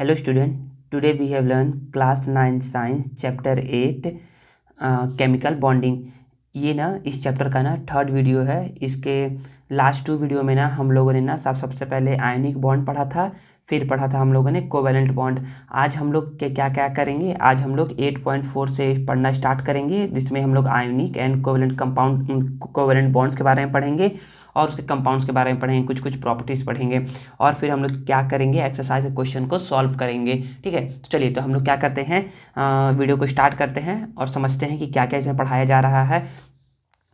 Hello student, today we have learned class 9 science chapter 8 chemical bonding. ये ना इस chapter का ना थर्ड वीडियो है। इसके लास्ट टू वीडियो में ना हम लोगों ने ना सबसे पहले आयनिक बॉन्ड पढ़ा था, फिर पढ़ा था हम लोगों ने कोवेलेंट बॉन्ड। आज हम लोग क्या क्या करेंगे, आज हम लोग 8.4 से पढ़ना स्टार्ट करेंगे, जिसमें हम लोग ionic and covalent compound covalent bonds के बारे में पढ़ेंगे और उसके कंपाउंड्स के बारे में पढ़ेंगे, कुछ कुछ प्रॉपर्टीज़ पढ़ेंगे और फिर हम लोग क्या करेंगे, एक्सरसाइज क्वेश्चन को सॉल्व करेंगे। ठीक है, तो चलिए तो हम लोग क्या करते हैं, वीडियो को स्टार्ट करते हैं और समझते हैं कि क्या क्या इसमें पढ़ाया जा रहा है।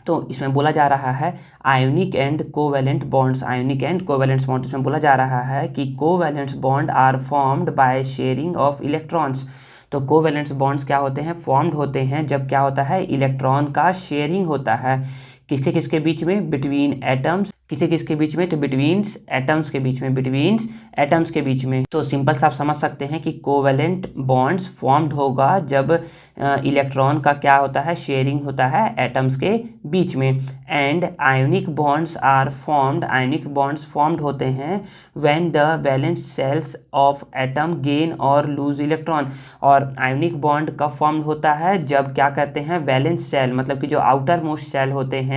तो इसमें बोला जा रहा है ionic and covalent bonds. Ionic and covalent bond इसमें बोला जा रहा है कि covalent bond are formed by sharing of electrons. तो कोवेलेंट बॉन्ड्स क्या होते हैं, फॉर्म्ड होते हैं जब क्या होता है, इलेक्ट्रॉन का शेयरिंग होता है। किसके किसके बीच में, बिटवीन एटम्स। किसके किसके बीच में, तो बिटवीन्स एटम्स के बीच में, बिटवीन्स एटम्स के बीच में। तो सिंपल सा आप समझ सकते हैं कि कोवेलेंट बॉन्ड्स फॉर्म्ड होगा जब इलेक्ट्रॉन का क्या होता है, शेयरिंग होता है एटम्स के बीच में। And ionic bonds are formed, ionic bonds formed होते हैं when the valence shells of atom gain और लूज इलेक्ट्रॉन। और आयोनिक बॉन्ड कब फॉर्म्ड होता है, जब क्या करते हैं, वैलेंस सेल मतलब कि जो आउटर मोस्ट सेल होते हैं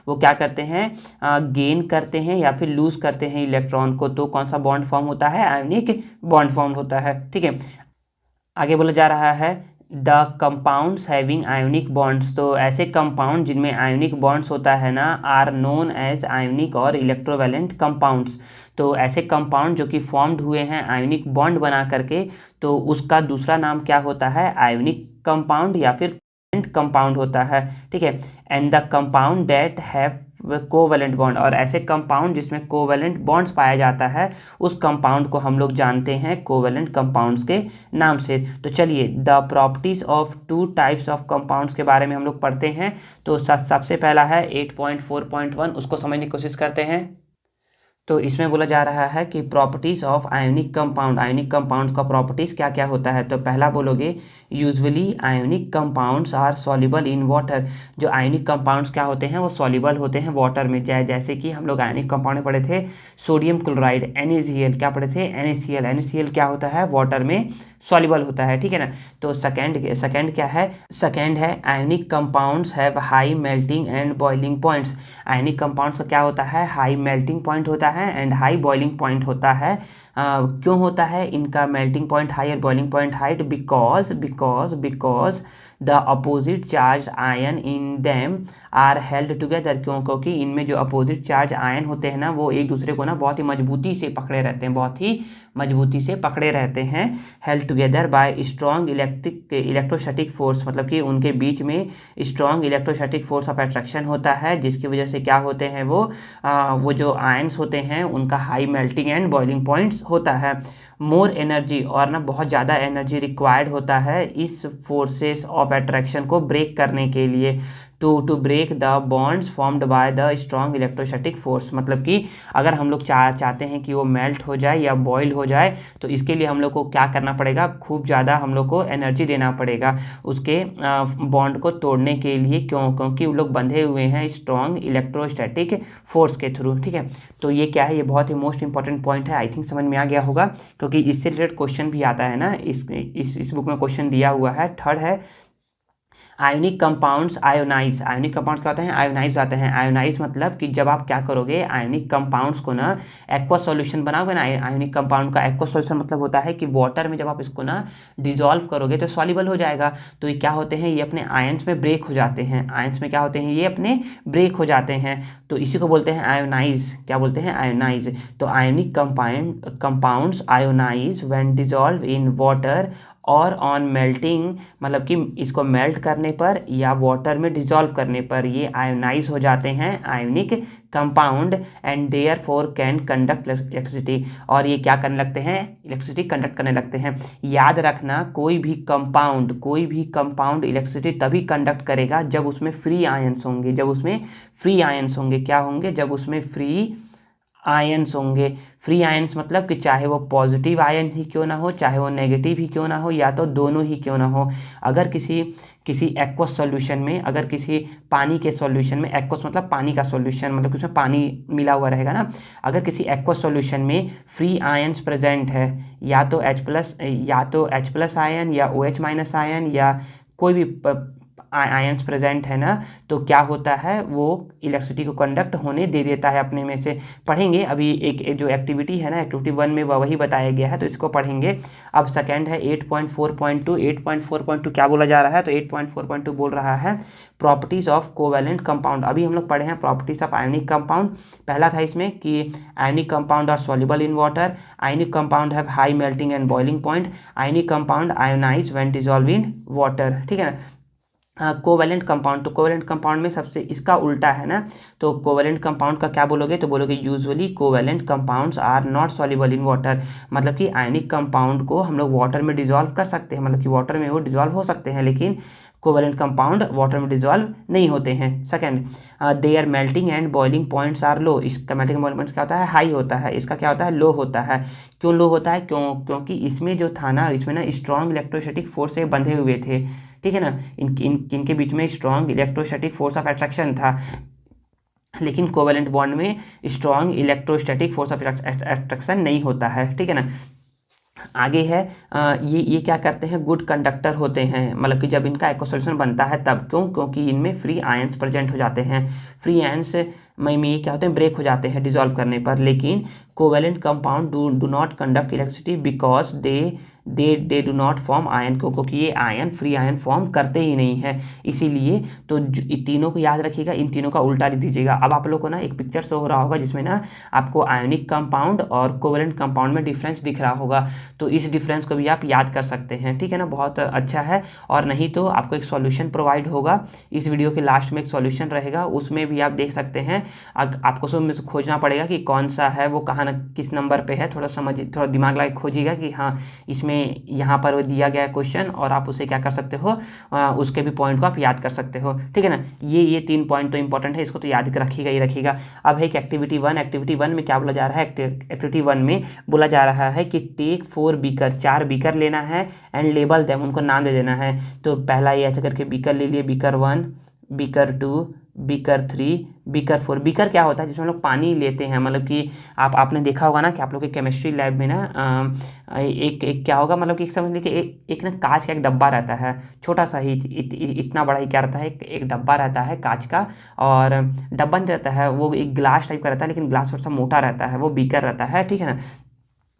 वो क्या करते हैं, गेन करते हैं या फिर लूज करते हैं इलेक्ट्रॉन को। तो कौन सा बॉन्ड फॉर्म होता है, आयोनिक बॉन्ड फॉर्म होता है। ठीक है, आगे बोला जा रहा है the compounds having ionic bonds. तो ऐसे कंपाउंड जिनमें आयोनिक बॉन्ड्स होता है ना, आर नोन एज आयोनिक और इलेक्ट्रोवैलेंट कंपाउंड्स। तो ऐसे कंपाउंड जो कि फॉर्म्ड हुए हैं आयोनिक बॉन्ड बना करके, तो उसका दूसरा नाम क्या होता है, आयोनिक कंपाउंड या फिर कंपाउंड होता है। ठीक है, and the compound that have covalent bond. और ऐसे कंपाउंड जिसमें कोवेलेंट बॉन्ड्स पाया जाता है, उस कंपाउंड को हम लोग जानते हैं कोवेलेंट कंपाउंड्स के नाम से। तो चलिए the properties of two types of compounds के बारे में हम लोग पढ़ते हैं। तो सबसे पहला है 8.4.1, उसको समझने की कोशिश करते हैं। तो इसमें बोला जा रहा है कि properties of ionic compound, ionic compounds का प्रॉपर्टीज क्या क्या होता है। तो पहला बोलोगे usually ionic compounds are soluble in water. जो आयोनिक कंपाउंड्स क्या होते हैं, वो सॉल्युबल होते हैं वाटर में। जैसे कि हम लोग आयोनिक कंपाउंड में पढ़े थे सोडियम क्लोराइड NaCl, क्या पढ़े थे, NaCl। NaCl क्या होता है, वाटर में सॉल्युबल होता है। ठीक है ना। तो सेकंड क्या है, सेकंड है ionic compounds have high melting and boiling points. Ionic compounds का क्या होता है, हाई मेल्टिंग पॉइंट होता है एंड हाई बॉइलिंग पॉइंट होता है। क्यों होता है इनका मेल्टिंग पॉइंट हाई और boiling point high, because the opposite charge ion in them are held together. क्योंकि इनमें जो अपोजिट चार्ज आयन होते हैं ना, वो एक दूसरे को ना बहुत ही मजबूती से पकड़े रहते हैं, बहुत ही मजबूती से पकड़े रहते हैं। Held together by strong electrostatic force, मतलब कि उनके बीच में strong electrostatic force of attraction होता है, जिसकी वजह से क्या होते हैं वो जो आयन्स होते हैं उनका high melting and boiling points होता है। मोर एनर्जी, और ना बहुत ज़्यादा एनर्जी रिक्वायर्ड होता है इस फोर्सेस ऑफ अट्रैक्शन को ब्रेक करने के लिए। To break the bonds formed by the strong electrostatic force. मतलब कि अगर हम लोग चाहते हैं कि वो मेल्ट हो जाए या बॉयल हो जाए, तो इसके लिए हम लोग को क्या करना पड़ेगा, खूब ज़्यादा हम लोग को एनर्जी देना पड़ेगा उसके बॉन्ड को तोड़ने के लिए। क्योंकि वो लोग बंधे हुए हैं स्ट्रॉन्ग इलेक्ट्रोस्टैटिक फोर्स के थ्रू। ठीक है, तो ये क्या है, ये बहुत ही मोस्ट इंपॉर्टेंट पॉइंट है। आई थिंक समझ में आ गया होगा, क्योंकि इससे रिलेटेड क्वेश्चन भी आता है ना, इस बुक में क्वेश्चन दिया हुआ है। थर्ड है ionic compounds ionize. Ionic compounds क्या होते हैं, आयोनाइज आते हैं। आयोनाइज मतलब कि जब आप क्या करोगे, आयोनिक कंपाउंड्स को ना एक्वा सॉल्यूशन बनाओगे ना, आयोनिक कंपाउंड का एक्वा सॉल्यूशन मतलब होता है कि वाटर में जब आप इसको ना डिजोल्व करोगे तो सॉल्युबल हो जाएगा। तो ये क्या होते हैं, ये अपने आयंस में ब्रेक हो जाते हैं। आयंस में क्या होते हैं, ये अपने ब्रेक हो जाते हैं। तो इसी को बोलते हैं आयोनाइज। क्या बोलते हैं, आयोनाइज। तो ionic compounds ionize when dissolve in water और ऑन मेल्टिंग, मतलब कि इसको मेल्ट करने पर या वाटर में डिजोल्व करने पर ये आयोनाइज हो जाते हैं ionic compound. And therefore can conduct electricity, और ये क्या करने लगते हैं, इलेक्ट्रिसिटी कंडक्ट करने लगते हैं। याद रखना कोई भी कंपाउंड इलेक्ट्रिसिटी तभी कंडक्ट करेगा जब उसमें फ्री आयंस होंगे। जब उसमें फ्री आयंस होंगे, क्या होंगे, जब उसमें फ्री आयन्स होंगे। फ्री आयन्स मतलब कि चाहे वो पॉजिटिव आयन ही क्यों ना हो, चाहे वो नेगेटिव ही क्यों ना हो, या तो दोनों ही क्यों ना हो। अगर किसी एक्वस सॉल्यूशन में, अगर किसी पानी के सॉल्यूशन में, एक्वस मतलब पानी का सॉल्यूशन, मतलब कि उसमें पानी मिला हुआ रहेगा ना, अगर किसी एक्वस सॉल्यूशन में फ्री आयन्स प्रेजेंट है, या तो H प्लस आयन, या OH माइनस आयन, या कोई भी आयन्स प्रेजेंट है ना, तो क्या होता है, वो इलेक्ट्रिसिटी को कंडक्ट होने दे देता है अपने में से। पढ़ेंगे अभी एक जो एक्टिविटी है ना, एक्टिविटी 1 में वही बताया गया है, तो इसको पढ़ेंगे। अब सेकंड है 8.4.2। 8.4.2 क्या बोला जा रहा है, तो 8.4.2 बोल रहा है प्रॉपर्टीज ऑफ कोवैलेंट कंपाउंड। अभी हम लोग पढ़े हैं प्रॉपर्टीज ऑफ आयोनिक कंपाउंड। पहला था इसमें कि ionic compound are soluble in water, ionic compound have high melting and boiling point, ionic compound ionize when dissolve in water, ठीक है ना। कोवैलेंट कंपाउंड, तो कोवैलेंट कंपाउंड में सबसे इसका उल्टा है ना, तो कोवैलेंट कंपाउंड का क्या बोलोगे, तो बोलोगे usually covalent compounds are not soluble in water. मतलब कि आयनिक कंपाउंड को हम लोग वाटर में डिजॉल्व कर सकते हैं, मतलब कि वाटर में वो डिजॉल्व हो सकते हैं, लेकिन कोवैलेंट कंपाउंड वाटर में डिजॉल्व नहीं होते हैं। Second, there melting and boiling points are low. इसका मेल्टिंग बॉइलिंग पॉइंट्स क्या होता है, हाई होता है। इसका क्या होता है, लो होता है। क्यों लो होता है, क्योंकि इसमें जो था ना, इसमें ना स्ट्रॉन्ग इलेक्ट्रोस्टैटिक फोर्स से बंधे हुए थे, ठीक है ना। इनके बीच में strong electrostatic force of attraction था, लेकिन कोवैलेंट बॉन्ड में strong electrostatic force of attraction नहीं होता है, ठीक है ना। आगे है ये क्या करते हैं, गुड कंडक्टर होते हैं, मतलब कि जब इनका एक्वा सॉल्यूशन बनता है तब। क्योंकि इनमें फ्री आयंस प्रेजेंट हो जाते हैं। फ्री आयंस में ये क्या होते हैं, ब्रेक हो जाते हैं डिसॉल्व करने पर। लेकिन covalent compound do not conduct electricity because they do not form ion, क्योंकि ये आयन फ्री आयन फॉर्म करते ही नहीं है, इसीलिए। तो तीनों को याद रखिएगा, इन तीनों का उल्टा लिख दीजिएगा। अब आप लोग को ना एक पिक्चर शो हो रहा होगा, जिसमें ना आपको आयोनिक कंपाउंड और कोवैलेंट कंपाउंड में डिफरेंस दिख रहा होगा, तो इस डिफरेंस को भी आप याद कर सकते हैं, ठीक है ना। बहुत अच्छा है। और नहीं तो आपको एक सॉल्यूशन प्रोवाइड होगा, इस वीडियो के लास्ट में एक सॉल्यूशन रहेगा, उसमें भी आप देख सकते हैं। आपको उसमें खोजना पड़ेगा कि कौन सा है, वो कहाँ किस नंबर पे है, थोड़ा दिमाग लगा खोजिएगा कि हाँ इसमें यहाँ पर वो दिया गया क्वेश्चन, और आप उसे क्या कर सकते हो, उसके भी पॉइंट को आप याद कर सकते हो, ठीक है ना। ये 3 पॉइंट तो इंपॉर्टेंट है, इसको तो याद रखिएगा ही रखिएगा। अब है कि एक्टिविटी 1। एक्टिविटी 1 में क्या बोला जा रहा है, एक्टिविटी 1 में बोला जा रहा है कि टेक 4 बीकर, 4 बीकर लेना है, एंड लेबल देम, उनको नाम दे देना है। तो पहला ये ऐसा करके बीकर ले लिए, beaker 1, beaker 2, beaker 3, beaker 4। Beaker क्या होता है, जिसमें हम लोग पानी लेते हैं, मतलब कि आपने देखा होगा ना कि आप लोग के केमिस्ट्री लैब में ना एक क्या होगा, मतलब कि समझ लीजिए एक ना कांच का एक डब्बा रहता है, छोटा सा ही, इतना बड़ा ही क्या रहता है, एक डब्बा रहता है कांच का, और डब्बा नहीं रहता है, वो एक ग्लास टाइप का रहता है, लेकिन ग्लास थोड़ा सा मोटा रहता है, वो बीकर रहता है, ठीक है ना।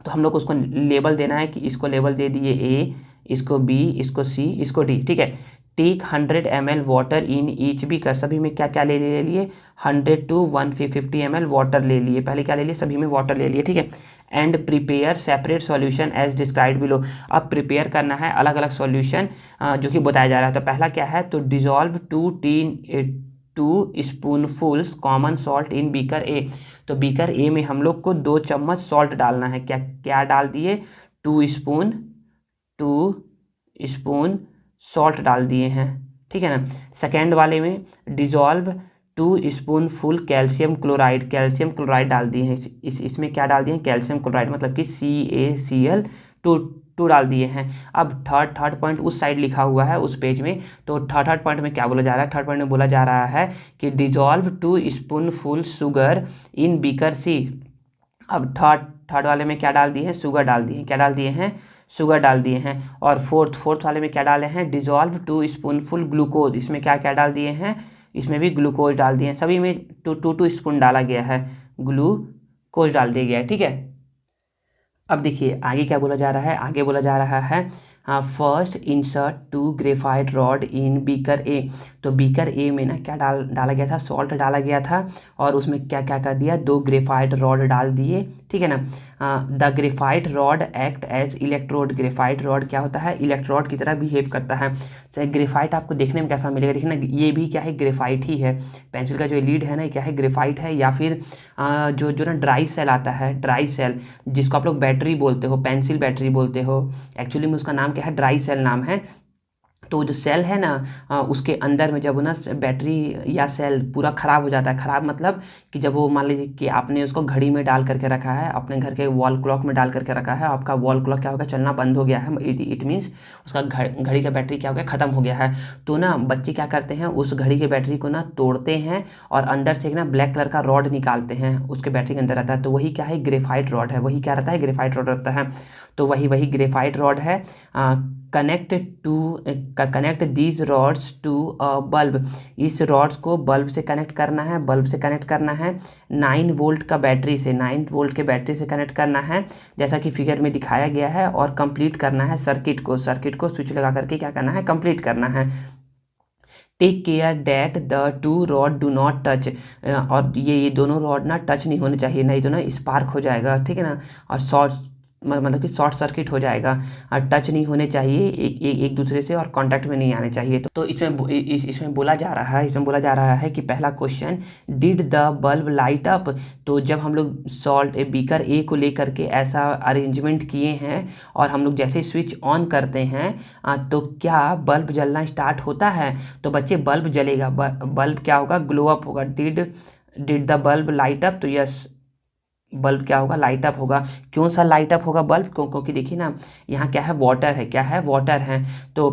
तो हम लोग को उसको लेबल देना है कि इसको लेबल दे दिए A, इसको B, इसको C, इसको D, ठीक है। Take 100 ml water in each beaker, सभी में क्या क्या ले लिए 100 to 150 ml वाटर ले लिए, पहले क्या ले लिए, सभी में वाटर ले लिए, ठीक है। And prepare separate solution as described below. अब प्रिपेयर करना है अलग अलग सॉल्यूशन जो कि बताया जा रहा है। तो पहला क्या है, तो dissolve 2 spoonfuls common salt in beaker A. तो बीकर ए में हम लोग को 2 चम्मच सॉल्ट डालना है। क्या क्या डाल दिए, 2 स्पून सॉल्ट डाल दिए हैं, ठीक है ना। सेकेंड वाले में dissolve 2 spoonful calcium chloride, calcium chloride डाल दिए हैं। इसमें क्या डाल दिए हैं, कैल्शियम क्लोराइड, मतलब कि CaCl2 डाल दिए हैं। अब थर्ड पॉइंट उस साइड लिखा हुआ है उस पेज में। तो थर्ड पॉइंट में क्या बोला जा रहा है, थर्ड पॉइंट में बोला जा रहा है कि dissolve 2 spoonful sugar in beaker C। अब थर्ड वाले में क्या डाल दिए हैं, शुगर डाल दिए हैं, क्या डाल दिए हैं, शुगर डाल दिए हैं। और फोर्थ वाले में क्या डाले हैं, डिजॉल्व 2 स्पूनफुल ग्लूकोज, इसमें क्या क्या डाल दिए हैं, इसमें भी ग्लूकोज डाल दिए हैं, सभी में 2 स्पून डाला गया है, ग्लूकोज डाल दिया गया है, ठीक है। अब देखिए आगे क्या बोला जा रहा है, आगे बोला जा रहा है first insert 2 graphite rod in beaker A. तो बीकर ए में ना क्या डाला गया था, सॉल्ट डाला गया था, और उसमें क्या क्या कर दिया, 2 ग्रेफाइट रॉड डाल दिए, ठीक है ना। The graphite rod act as electrode, graphite rod क्या होता है, इलेक्ट्रोड की तरह बिहेव करता है। चाहे ग्रेफाइट आपको देखने में कैसा मिलेगा, देखिए ना ये भी क्या है, ग्रेफाइट ही है। पेंसिल का जो लीड है ना क्या है, ग्रेफाइट है। या फिर जो ना ड्राई सेल आता है, ड्राई सेल जिसको आप लोग बैटरी बोलते हो, पेंसिल बैटरी बोलते हो, एक्चुअली में उसका नाम क्या है, ड्राई सेल नाम है। तो जो सेल है ना उसके अंदर में जब ना बैटरी या सेल पूरा ख़राब हो जाता है, ख़राब मतलब कि जब वो मान लीजिए कि आपने उसको घड़ी में डाल करके रखा है, अपने घर के वॉल क्लॉक में डाल करके रखा है, आपका वॉल क्लॉक क्या हो गया, चलना बंद हो गया है, इट मीन्स उसका घड़ी का बैटरी क्या हो गया, ख़त्म हो गया है। तो ना बच्चे क्या करते हैं, उस घड़ी के बैटरी को ना तोड़ते हैं और अंदर से एक ना ब्लैक कलर का रॉड निकालते हैं, उसके बैटरी के अंदर रहता है। तो वही क्या है, ग्रेफाइट रॉड है। वही क्या रहता है, ग्रेफाइट रॉड रहता है। तो वही ग्रेफाइट रॉड है। Connect these rods to a bulb. इस रॉड्स को बल्ब से कनेक्ट करना है, बल्ब से कनेक्ट करना है 9 वोल्ट का बैटरी से, 9 वोल्ट के बैटरी से कनेक्ट करना है, जैसा कि फिगर में दिखाया गया है। और कंप्लीट करना है सर्किट को स्विच लगा करके क्या करना है, कंप्लीट करना है। Take care that the two rod do not touch. और ये दोनों रॉड ना टच नहीं होने चाहिए, नहीं तो ना स्पार्क हो जाएगा, ठीक है ना। और मतलब कि शॉर्ट सर्किट हो जाएगा। टच नहीं होने चाहिए एक दूसरे से, और कांटेक्ट में नहीं आने चाहिए। तो इसमें बोला जा रहा है कि पहला question, did the bulb light up. तो जब हम लोग सॉल्ट बीकर ए को लेकर के ऐसा अरेंजमेंट किए हैं और हम लोग जैसे स्विच ऑन करते हैं तो क्या बल्ब जलना स्टार्ट होता है। तो बच्चे बल्ब जलेगा, बल्ब क्या होगा, ग्लो अप होगा। Did the bulb light up, तो यस बल्ब क्या होगा, लाइट अप होगा। क्यों सा लाइट अप होगा बल्ब, क्योंकि देखिए ना यहाँ क्या है, वाटर है, क्या है, वाटर है। तो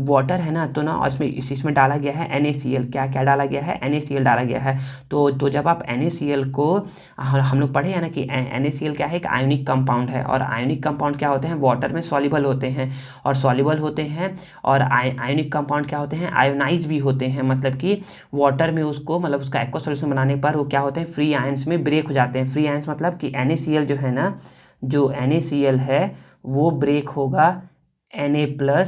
वाटर है ना, तो ना और इसमें डाला गया है NaCl। क्या क्या डाला गया है, NaCl डाला गया है। तो जब आप NaCl को हम लोग पढ़े हैं ना कि NaCl क्या है, एक आयोनिक कंपाउंड है। और आयोनिक कंपाउंड क्या होते हैं, वाटर में सॉल्युबल होते हैं, और सॉल्युबल होते हैं। और आयोनिक कंपाउंड क्या होते हैं, आयोनाइज भी होते हैं। मतलब कि वाटर में उसको, मतलब उसका एक्वा सॉल्यूशन बनाने पर वो क्या होते हैं, फ्री आयंस में ब्रेक हो जाते हैं। फ्री आयंस मतलब कि NaCl जो है ना, जो NaCl है वो ब्रेक होगा Na+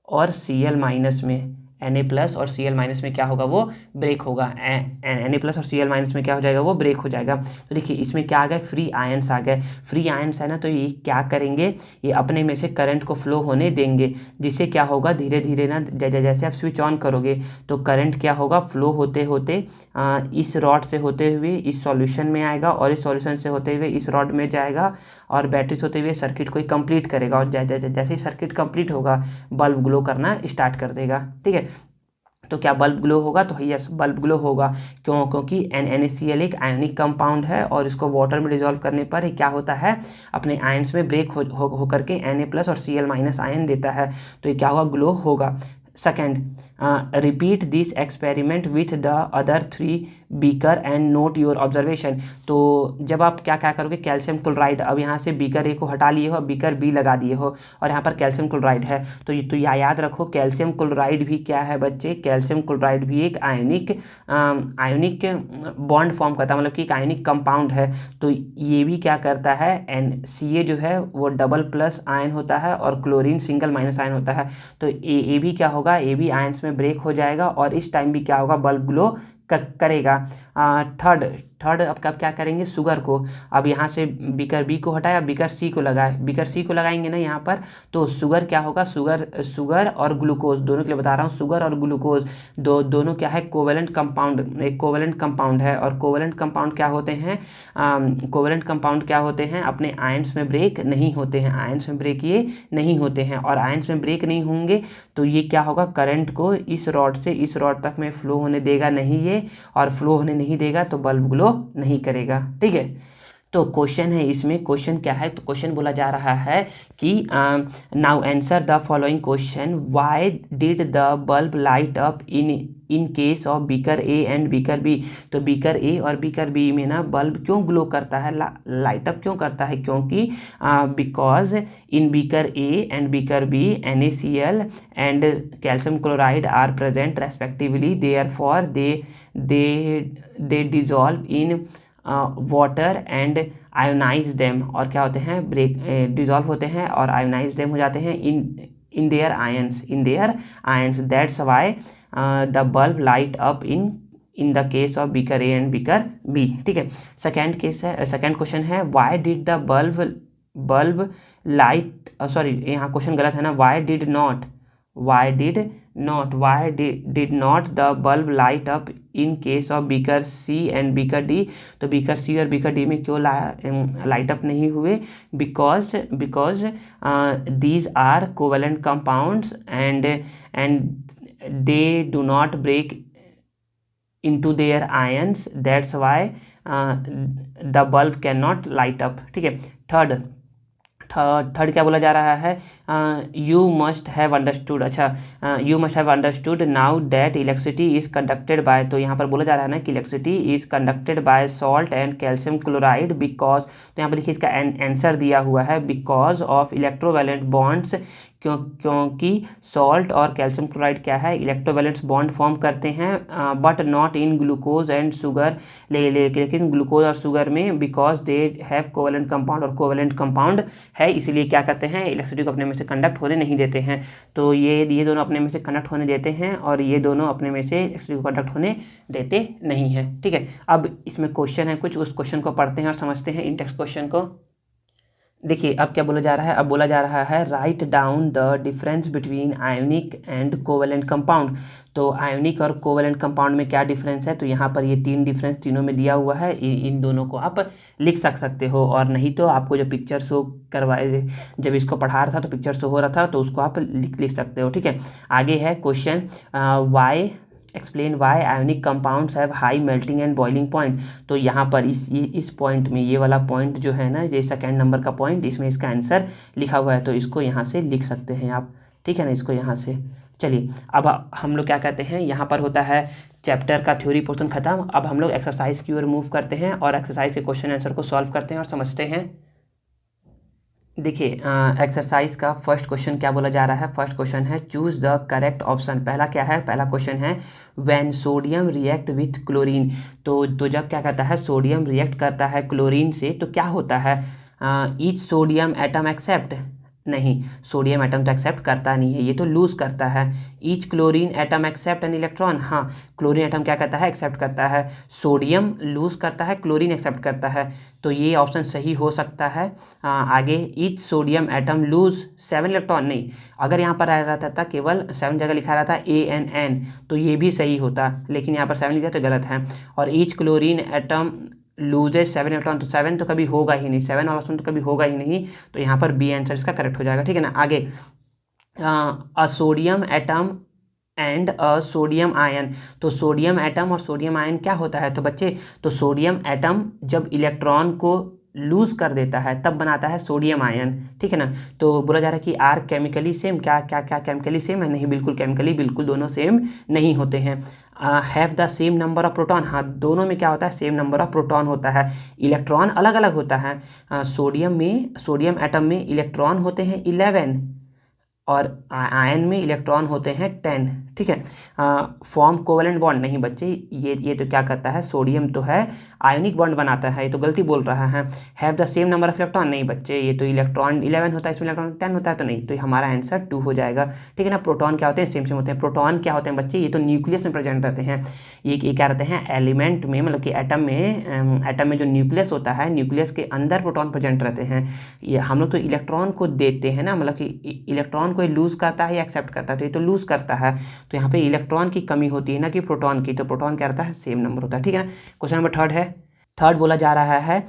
और Cl- में। Na+ और Cl- में क्या होगा, वो ब्रेक होगा। Na+ और Cl- में क्या हो जाएगा, वो ब्रेक हो जाएगा। तो देखिए इसमें क्या आ गए, फ्री आयंस आ गए। फ्री आयंस है ना, तो ये क्या करेंगे, ये अपने में से करंट को फ्लो होने देंगे, जिससे क्या होगा, धीरे धीरे ना जैसे आप स्विच ऑन करोगे तो करंट क्या होगा, फ्लो होते होते इस रॉड से होते हुए इस सॉल्यूशन में आएगा, और इस सॉल्यूशन से होते हुए इस रॉड में जाएगा, और बैटरी से होते हुए सर्किट को कंप्लीट करेगा। और जैसे ही सर्किट कंप्लीट होगा बल्ब ग्लो करना स्टार्ट कर देगा, ठीक है। तो क्या बल्ब ग्लो होगा, तो यस बल्ब ग्लो होगा। क्योंकि NaCl एक आयनिक कंपाउंड है, और इसको वाटर में डिजोल्व करने पर क्या होता है, अपने आयंस में ब्रेक हो करके Na+ और Cl- आयन देता है। तो ये क्या होगा, ग्लो होगा। Second, repeat this experiment with the other 3 beaker and not your observation. तो जब आप क्या क्या करोगे, कैल्शियम क्लोराइड, अब यहाँ से बीकर ए को हटा लिए हो, बीकर बी लगा दिए हो, और यहाँ पर कैल्शियम क्लोराइड है। तो याद रखो, कैल्शियम क्लोराइड भी क्या है बच्चे, कैल्शियम क्लोराइड भी एक आयोनिक बॉन्ड फॉर्म करता है, मतलब कि एक आयोनिक कंपाउंड है। तो ये भी क्या करता है, Ca जो है वो डबल+ आयन होता है, और क्लोरीन सिंगल- आयन होता है। तो ए भी क्या होगा, ए भी आयंस में ब्रेक हो जाएगा, और इस टाइम भी क्या होगा, बल्ब ग्लो करेगा। थर्ड अब कब क्या करेंगे, शुगर को, अब यहाँ से बीकर बी को हटाया, बीकर सी को लगाए, बीकर सी को लगाएंगे ना यहाँ पर, तो शुगर क्या होगा, शुगर और ग्लूकोज, दोनों के लिए बता रहा हूँ, शुगर और ग्लूकोज दोनों क्या है, कोवेलेंट कंपाउंड, एक कोवेलेंट कंपाउंड है। और कोवेलेंट कंपाउंड क्या होते हैं, कोवेलेंट कंपाउंड क्या होते हैं, अपने आयंस में ब्रेक नहीं होते हैं, आयंस में ब्रेक ये नहीं होते हैं। और आयंस में ब्रेक नहीं होंगे तो ये क्या होगा, करंट को इस रॉड से इस रॉड तक में फ्लो होने देगा नहीं ये, और फ्लो होने नहीं देगा तो बल्ब ग्लो नहीं करेगा, ठीक है। तो क्वेश्चन है, इसमें क्वेश्चन क्या है, तो क्वेश्चन बोला जा रहा है कि now answer the following question, why did the bulb light up in case of beaker A and beaker B. तो बीकर ए और बीकर बी में ना बल्ब क्यों ग्लो करता है, लाइट अप क्यों करता है, क्योंकि because in beaker A and beaker B NaCl and calcium chloride are present respectively, therefore they dissolve in water and ionize them. और क्या होते हैं, ब्रेक डिजॉल्व होते हैं और आयोनाइज देम हो जाते हैं in their ions that's why the bulb light up in the case of beaker A and beaker B, ठीक है। सेकेंड क्वेश्चन है, why did the bulb light, sorry यहाँ क्वेश्चन गलत है ना, why did not? Why did not the bulb light up in case of beaker C and beaker D? तो beaker C और beaker D में क्यों light up नहीं हुए? because these are covalent compounds and they do not break into their ions, that's why the bulb cannot light up. ठीक है. Third क्या बोला जा रहा है? You must have understood. अच्छा, you must have understood now that electricity is conducted by. तो यहाँ पर बोला जा रहा है ना कि electricity is conducted by salt and calcium chloride because. तो यहाँ पर देखिए इसका आंसर दिया हुआ है बिकॉज ऑफ इलेक्ट्रोवैलेंट बॉन्ड्स. क्योंकि सॉल्ट और कैल्शियम क्लोराइड क्या है? इलेक्ट्रोवैलेंस बॉन्ड फॉर्म करते हैं, but not in glucose and sugar. लेकिन ग्लूकोज और शुगर में because they have covalent compound, और कोवलेंट कंपाउंड है इसीलिए क्या करते हैं? इलेक्ट्रिसिटी को अपने में से कंडक्ट होने नहीं देते हैं. तो ये दोनों अपने में से कंडक्ट होने देते हैं और ये दोनों अपने में से इलेक्ट्रिसिटी को कंडक्ट होने देते नहीं हैं. ठीक है. अब इसमें क्वेश्चन है कुछ, उस क्वेश्चन को पढ़ते हैं और समझते हैं इन टेक्स्ट क्वेश्चन को. देखिए अब क्या बोला जा रहा है? अब बोला जा रहा है write down the difference between ionic and covalent compound. तो आयोनिक और कोवलेंट कंपाउंड में क्या डिफरेंस है? तो यहाँ पर ये तीन डिफरेंस तीनों में दिया हुआ है. इन दोनों को आप लिख सकते हो, और नहीं तो आपको जो पिक्चर शो करवाए, जब इसको पढ़ा रहा था तो पिक्चर शो हो रहा था, तो उसको आप लिख सकते हो. ठीक है. आगे है question, why explain why ionic compounds have high melting and boiling point. तो यहाँ पर इस पॉइंट में, ये वाला पॉइंट जो है ना, ये सेकेंड नंबर का पॉइंट, इसमें इसका आंसर लिखा हुआ है, तो इसको यहाँ से लिख सकते हैं आप. ठीक है ना, इसको यहाँ से. चलिए अब हम लोग क्या कहते हैं, यहाँ पर होता है चैप्टर का थ्योरी पोर्शन खत्म. अब हम लोग एक्सरसाइज की ओर मूव करते हैं और एक्सरसाइज के क्वेश्चन आंसर को सॉल्व करते हैं और समझते हैं. देखिए एक्सरसाइज का फर्स्ट क्वेश्चन क्या बोला जा रहा है? फर्स्ट क्वेश्चन है चूज द करेक्ट ऑप्शन. पहला क्या है? पहला क्वेश्चन है when sodium react with chlorine. तो जब क्या कहता है, सोडियम रिएक्ट करता है क्लोरीन से, तो क्या होता है? Each sodium atom accept. नहीं, सोडियम एटम तो एक्सेप्ट करता नहीं है, ये तो लूज करता है. Each chlorine atom accept an electron. हाँ, क्लोरीन एटम क्या करता है? एक्सेप्ट करता है. सोडियम लूज करता है, क्लोरीन एक्सेप्ट करता है, तो ये ऑप्शन सही हो सकता है. आगे each sodium atom lose 7 electron. नहीं, अगर यहाँ पर आ रहता था केवल 7 जगह लिखा रहता ANN, तो ये भी सही होता, लेकिन यहाँ पर 7 लिखा तो गलत है. और each chlorine atom loses 7 electron, तो 7 तो कभी होगा ही नहीं, 7 वाला ऑप्शन तो कभी होगा ही नहीं, तो यहाँ पर बी आंसर इसका करेक्ट हो जाएगा. ठीक है ना. आगे a sodium atom and a sodium ion. तो सोडियम एटम और सोडियम आयन क्या होता है? तो बच्चे, तो सोडियम एटम जब इलेक्ट्रॉन को लूज कर देता है तब बनाता है सोडियम आयन. ठीक है ना. तो बोला जा रहा है कि आर केमिकली सेम. क्या केमिकली सेम है? नहीं, बिल्कुल केमिकली बिल्कुल दोनों सेम नहीं होते हैं. Have the same number of proton. हाँ, दोनों में क्या होता है? सेम नंबर ऑफ प्रोटॉन होता है. इलेक्ट्रॉन अलग अलग होता है. सोडियम एटम में इलेक्ट्रॉन होते हैं 11 और आयन में इलेक्ट्रॉन होते हैं 10. ठीक है. Form covalent bond. नहीं बच्चे, ये तो क्या करता है? सोडियम तो है आयोनिक बॉन्ड बनाता है, ये तो गलती बोल रहा है. Have the same number of electron. नहीं बच्चे, ये तो इलेक्ट्रॉन 11 होता है, इसमें इलेक्ट्रॉन 10 होता है, तो नहीं, तो हमारा आंसर 2 हो जाएगा. ठीक है ना. प्रोटॉन क्या होते हैं? सेम होते हैं. प्रोटॉन क्या होते हैं बच्चे? ये तो न्यूक्लियस में प्रेजेंट रहते हैं. ये क्या रहते हैं? एलिमेंट में, मतलब कि एटम में जो न्यूक्लियस होता है, न्यूक्लियस के अंदर प्रोटॉन प्रेजेंट रहते हैं. ये हम लोग तो इलेक्ट्रॉन को देते हैं ना, मतलब कि इलेक्ट्रॉन को लूज करता है या एक्सेप्ट करता है, तो ये तो लूज करता है, तो यहाँ पे इलेक्ट्रॉन की कमी होती है ना कि प्रोटॉन की, तो प्रोटॉन क्या रहता है? सेम नंबर होता है. ठीक है ना. क्वेश्चन नंबर थर्ड है. थर्ड बोला जा रहा है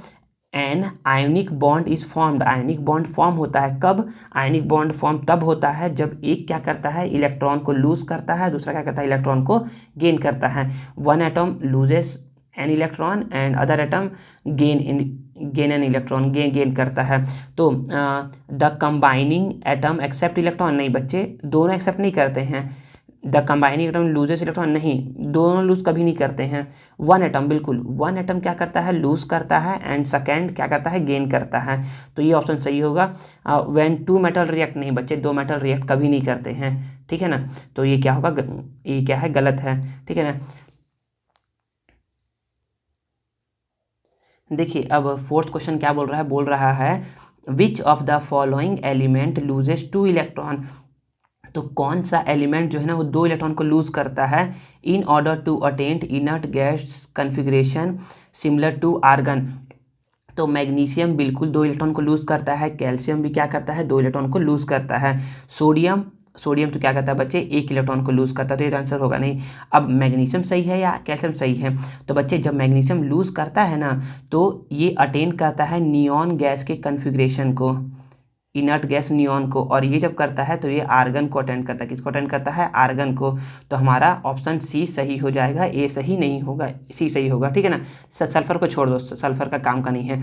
an ionic bond is formed. Ionic bond form होता है कब? आयोनिक बॉन्ड फॉर्म तब होता है जब एक क्या करता है? इलेक्ट्रॉन को लूज करता है, दूसरा क्या करता है? इलेक्ट्रॉन को गेन करता है. One atom loses an electron and other atom gain an electron, gain करता है. तो the combining atom accept electron. नहीं बच्चे, दोनों एक्सेप्ट नहीं करते हैं. The combining atom loses electron. नहीं, दोनों लूज कभी नहीं करते हैं. वन एटम, बिल्कुल, वन एटम क्या करता है? लूज करता है, एंड सेकेंड क्या करता है? गेन करता है. तो ये ऑप्शन सही होगा. When 2 metal react. नहीं बच्चे, 2 मेटल रिएक्ट कभी नहीं करते हैं. ठीक है ना. तो ये क्या होगा? ये क्या है? गलत है. ठीक है ना. देखिए अब फोर्थ क्वेश्चन क्या बोल रहा है? बोल रहा है विच of the following element loses 2 electron. तो कौन सा एलिमेंट जो है ना वो 2 इलेक्ट्रॉन को लूज करता है in order to attain inert gas configuration similar to argon. तो मैग्नीशियम बिल्कुल 2 इलेक्ट्रॉन को लूज करता है. कैल्शियम भी क्या करता है? 2 इलेक्ट्रॉन को लूज करता है. सोडियम सोडियम तो क्या करता है बच्चे, एक इलेक्ट्रॉन को लूज़ करता है, तो ये आंसर होगा नहीं। अब मैग्नीशियम सही है या कैल्शियम सही है, तो बच्चे जब मैग्नीशियम लूज़ करता है ना तो ये अटेन करता है नियॉन गैस के कन्फिग्रेशन को, इनर्ट गैस नियॉन को, और ये जब करता है तो ये आर्गन को अटेंड करता है। किसको अटेंड करता है, आर्गन को। तो हमारा ऑप्शन सी सही हो जाएगा, ए सही नहीं होगा, सी सही होगा, ठीक है ना। सल्फर को छोड़ दो, सल्फर का काम का नहीं है।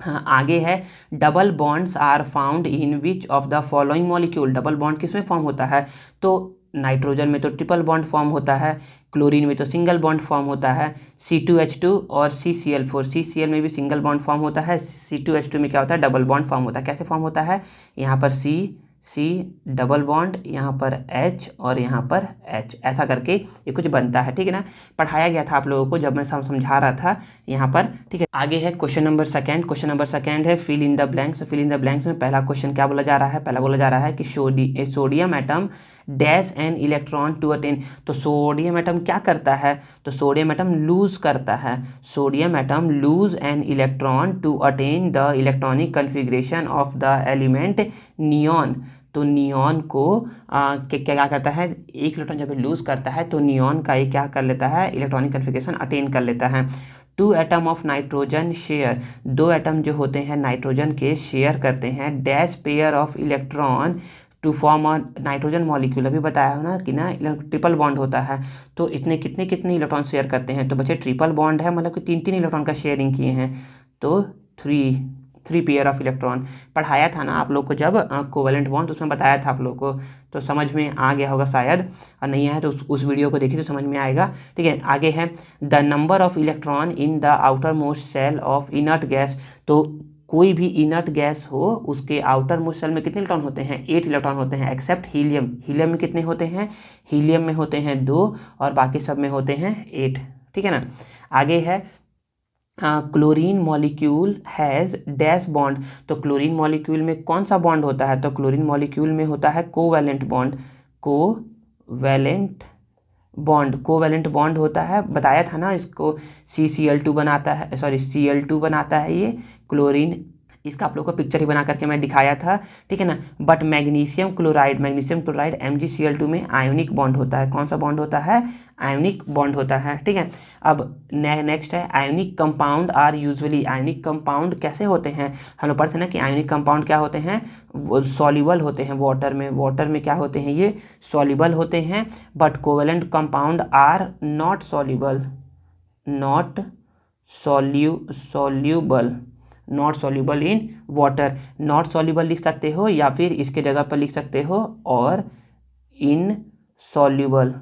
हाँ, आगे है double bonds are found in which of the following molecule. Double bond किस में फॉर्म होता है, तो नाइट्रोजन में तो ट्रिपल बॉन्ड फॉर्म होता है, क्लोरीन में तो सिंगल बॉन्ड फॉर्म होता है, C2H2 और CCl4, CCl में भी सिंगल बॉन्ड फॉर्म होता है, C2H2 में क्या होता है, डबल बॉन्ड फॉर्म होता है। कैसे फॉर्म होता है, यहाँ पर C डबल बॉन्ड, यहाँ पर H और यहाँ पर H, ऐसा करके ये कुछ बनता है, ठीक है ना। पढ़ाया गया था आप लोगों को जब मैं समझा रहा था यहाँ पर, ठीक है। आगे है question number second. Question number second है fill in the blanks. Fill in the blanks में पहला क्वेश्चन क्या बोला जा रहा है, पहला बोला जा रहा है कि sodium atom dash an electron to attain. तो सोडियम एटम क्या करता है, तो सोडियम एटम लूज करता है, sodium atom lose an electron to attain the electronic configuration of the element neon. तो नियॉन को क्या करता है, एक इलेक्ट्रॉन जब लूज करता है तो नियॉन का ये क्या कर लेता है, इलेक्ट्रॉनिक कन्फिग्रेशन अटेन कर लेता है। 2 atom of nitrogen share, 2 atom जो होते हैं नाइट्रोजन के शेयर करते हैं dash pair of electron to form a nitrogen molecule. अभी बताया हो ना कि ना ट्रिपल बॉन्ड होता है, तो इतने कितने इलेक्ट्रॉन शेयर करते हैं, तो बच्चे ट्रिपल बॉन्ड है मतलब कि 3 इलेक्ट्रॉन का शेयरिंग किए हैं, तो 3 पेयर ऑफ इलेक्ट्रॉन। पढ़ाया था ना आप लोग को जब कोवेलेंट बॉन्ड, उसमें बताया था आप लोग को, तो समझ में आ गया होगा शायद, और नहीं आया तो उस वीडियो को देखिए तो समझ में आएगा, ठीक है। आगे है the number of electron in the outermost shell of inert gas. तो कोई भी इनर्ट गैस हो उसके आउटर मोस्ट सेल में कितने इलेक्ट्रॉन होते हैं, 8 इलेक्ट्रॉन होते हैं, एक्सेप्ट हीलियम। हीलियम में कितने होते हैं, हीलियम में होते हैं 2 और बाकी सब में होते हैं 8, ठीक है ना। आगे है chlorine molecule has dash bond. तो क्लोरीन मॉलिक्यूल में कौन सा बॉन्ड होता है, तो क्लोरीन मॉलिक्यूल में होता है कोवैलेंट बॉन्ड, कोवैलेंट बॉन्ड होता है। बताया था ना इसको, CCl2 बनाता है, सॉरी Cl2 बनाता है ये क्लोरीन, इसका आप लोग को पिक्चर ही बना करके मैं दिखाया था, ठीक है ना। बट मैग्नीशियम क्लोराइड MgCl2 में आयोनिक बॉन्ड होता है। कौन सा बॉन्ड होता है, आयोनिक बॉन्ड होता है, ठीक है। अब नेक्स्ट है ionic compound are usually. Ionic compound कैसे होते हैं, हम लोग पढ़ते हैं ना कि आयोनिक कंपाउंड क्या होते हैं, वो सॉल्युबल होते हैं वाटर में क्या होते हैं, ये सॉल्युबल होते हैं। But covalent compound are not soluble, not soluble in water. Not soluble लिख सकते हो या फिर इसके जगह पर लिख सकते हो और इनसॉल्युबल,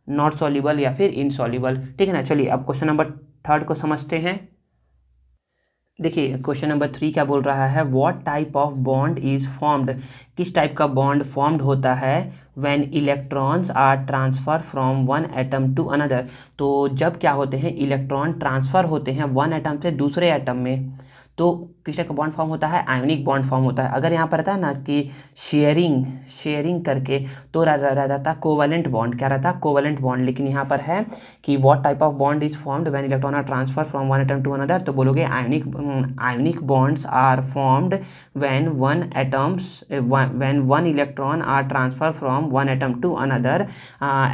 नॉट सॉल्युबल या फिर इनसॉल्युबल, ठीक है ना। चलिए अब क्वेश्चन नंबर 3 को समझते हैं। देखिए क्वेश्चन नंबर 3 क्या बोल रहा है, what type of bond is formed. किस टाइप का बॉन्ड फॉर्म्ड होता है when electrons are transfer from one atom to another. तो जब क्या होते हैं, इलेक्ट्रॉन ट्रांसफर होते हैं वन एटम से दूसरे एटम में, तो किस टाइप का बॉन्ड फॉर्म होता है, आयोनिक बॉन्ड फॉर्म होता है। अगर यहाँ पर रहता है ना कि शेयरिंग करके, तो रहता कोवेलेंट बॉन्ड, क्या रहता कोवेलेंट बॉन्ड। लेकिन यहाँ पर है कि what type of bond is formed when electron are transfer from one atom to another, तो बोलोगे ionic bonds are formed when one electron are transfer from one atom to another.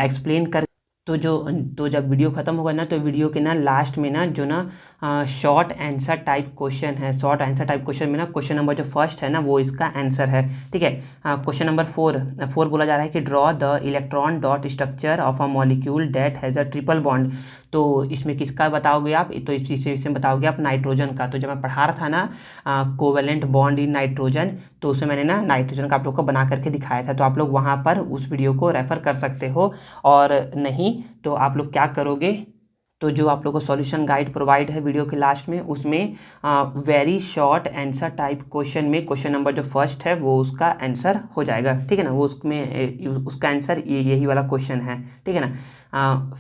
Explain कर, तो जब वीडियो ख़त्म होगा ना, तो video के ना लास्ट में ना जो ना शॉर्ट आंसर टाइप क्वेश्चन है, शॉर्ट आंसर टाइप क्वेश्चन में ना क्वेश्चन नंबर जो फर्स्ट है ना वो इसका आंसर है, ठीक है। क्वेश्चन नंबर 4 बोला जा रहा है कि draw the electron dot structure of a molecule that has a triple bond. तो इसमें किसका बताओगे आप, तो इसमें बताओगे आप नाइट्रोजन का। तो जब मैं पढ़ा रहा था ना कोवेलेंट बॉन्ड इन नाइट्रोजन, तो उसमें मैंने ना नाइट्रोजन का आप लोग को बना करके दिखाया था, तो आप लोग वहाँ पर उस वीडियो को रेफ़र कर सकते हो। और नहीं तो आप लोग क्या करोगे, तो जो आप लोग को सॉल्यूशन गाइड प्रोवाइड है वीडियो के लास्ट में, उसमें very short answer type question में क्वेश्चन नंबर जो फर्स्ट है वो उसका आंसर हो जाएगा, ठीक है ना। वो उसका आंसर यही वाला क्वेश्चन है, ठीक है ना।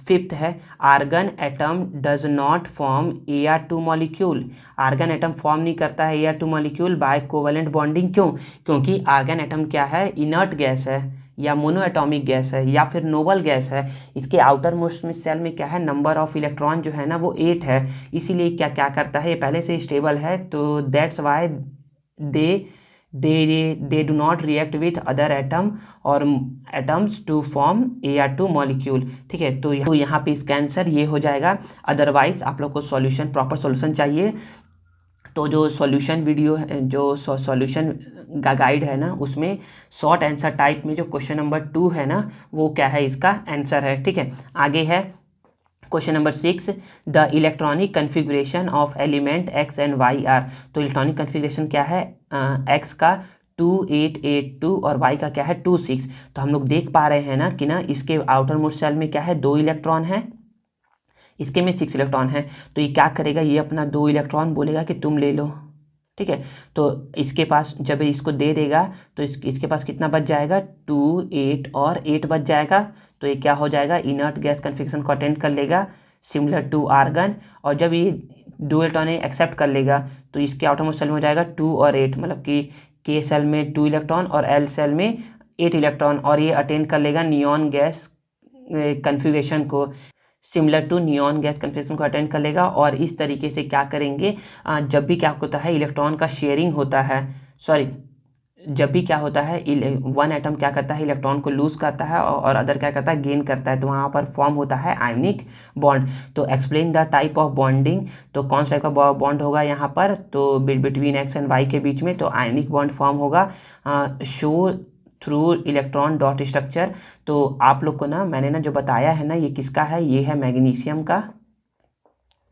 5th है argon atom does not form Ar2 molecule. Argon atom form नहीं करता है Ar2 molecule by covalent bonding. क्यों, क्योंकि आर्गन एटम क्या है, इनर्ट गैस है या मोनो एटॉमिक गैस है या फिर नोबल गैस है। इसके आउटर मोस्ट में सेल में क्या है, नंबर ऑफ इलेक्ट्रॉन जो है ना वो 8 है, इसीलिए क्या करता है, ये पहले से स्टेबल है, तो that's why they they do not react with other atom और atoms to form Ar2 molecule. ठीक है, तो यहाँ पे इसका आंसर ये हो जाएगा। अदरवाइज आप लोग को सॉल्यूशन, प्रॉपर सॉल्यूशन चाहिए तो जो सॉल्यूशन वीडियो है, जो सॉल्यूशन का गाइड है ना, उसमें शॉर्ट आंसर टाइप में जो क्वेश्चन नंबर 2 है ना, वो क्या है, इसका आंसर है। ठीक है, आगे है question number 6, the electronic configuration of element X and Y are. तो इलेक्ट्रॉनिक कन्फिग्रेशन क्या है, एक्स का 2882 और वाई का क्या है 26। तो हम लोग देख पा रहे हैं ना कि ना इसके आउटर मोस्ट शेल में क्या है 2 इलेक्ट्रॉन है, इसके में 6 इलेक्ट्रॉन है। तो ये क्या करेगा, ये अपना 2 इलेक्ट्रॉन बोलेगा कि तुम ले लो। ठीक है, तो इसके पास जब इसको दे देगा तो इसके पास कितना बच जाएगा, 2 8 और 8 बच जाएगा। तो ये क्या हो जाएगा, इनर्ट गैस कन्फिग्रेशन को अटेंड कर लेगा सिमिलर टू आर्गन। और जब ये 2 इलेक्ट्रॉन एक्सेप्ट कर लेगा तो इसके आउटर मोस्ट सेल में हो जाएगा 2 और 8, मतलब कि के सेल में 2 इलेक्ट्रॉन और एल सेल में 8 इलेक्ट्रॉन, और ये अटेंड कर लेगा नियॉन गैस कन्फिग्रेशन को, similar to neon gas configuration को अटेंड कर लेगा। और इस तरीके से क्या करेंगे, जब भी क्या होता है इलेक्ट्रॉन का शेयरिंग होता है, सॉरी, जब भी क्या होता है वन एटम क्या करता है, इलेक्ट्रॉन को लूज करता है और अदर क्या करता है, गेन करता है, तो वहाँ पर फॉर्म होता है आयनिक बॉन्ड। तो explain the type of bonding, तो कौन सा टाइप का बॉन्ड होगा यहाँ पर, तो बिटवीन एक्स एंड वाई के बीच में तो आयनिक बॉन्ड फॉर्म होगा। Show through electron dot structure. तो आप लोग को ना मैंने ना जो बताया है ना, ये किसका है, ये है मैग्नीशियम का,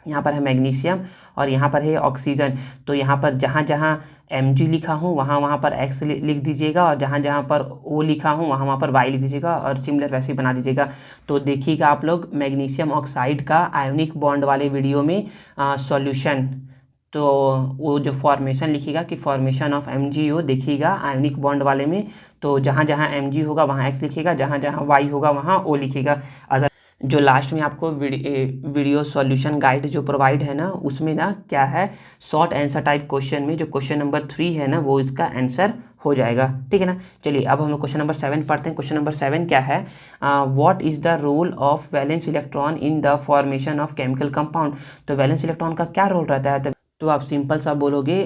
यहाँ पर है मैग्नीशियम और यहाँ पर है ऑक्सीजन। तो यहाँ पर जहाँ जहाँ Mg लिखा हूँ वहाँ पर X लिख दीजिएगा, और जहाँ जहाँ पर O लिखा हूँ वहाँ पर Y लिख दीजिएगा, और सिमिलर वैसे ही बना दीजिएगा। तो देखिएगा आप लोग मैग्नीशियम ऑक्साइड का आयोनिक बॉन्ड वाले वीडियो में सॉल्यूशन, तो वो जो फॉर्मेशन लिखिएगा कि फॉर्मेशन ऑफ MgO देखिएगा आयोनिक बॉन्ड वाले में। तो जहाँ जहाँ Mg होगा वहाँ X लिखिएगा, जहाँ जहाँ Y होगा वहाँ O लिखिएगा। अगर जो लास्ट में आपको वीडियो सॉल्यूशन गाइड जो प्रोवाइड है ना, उसमें ना क्या है, शॉर्ट आंसर टाइप क्वेश्चन में जो क्वेश्चन नंबर 3 है ना, वो इसका आंसर हो जाएगा। ठीक है ना, चलिए अब हम लोग क्वेश्चन नंबर 7 पढ़ते हैं। क्वेश्चन नंबर 7 क्या है, what is the role of valence electron in the formation of chemical compound. तो वैलेंस इलेक्ट्रॉन का क्या रोल रहता है, तो आप सिंपल सा बोलोगे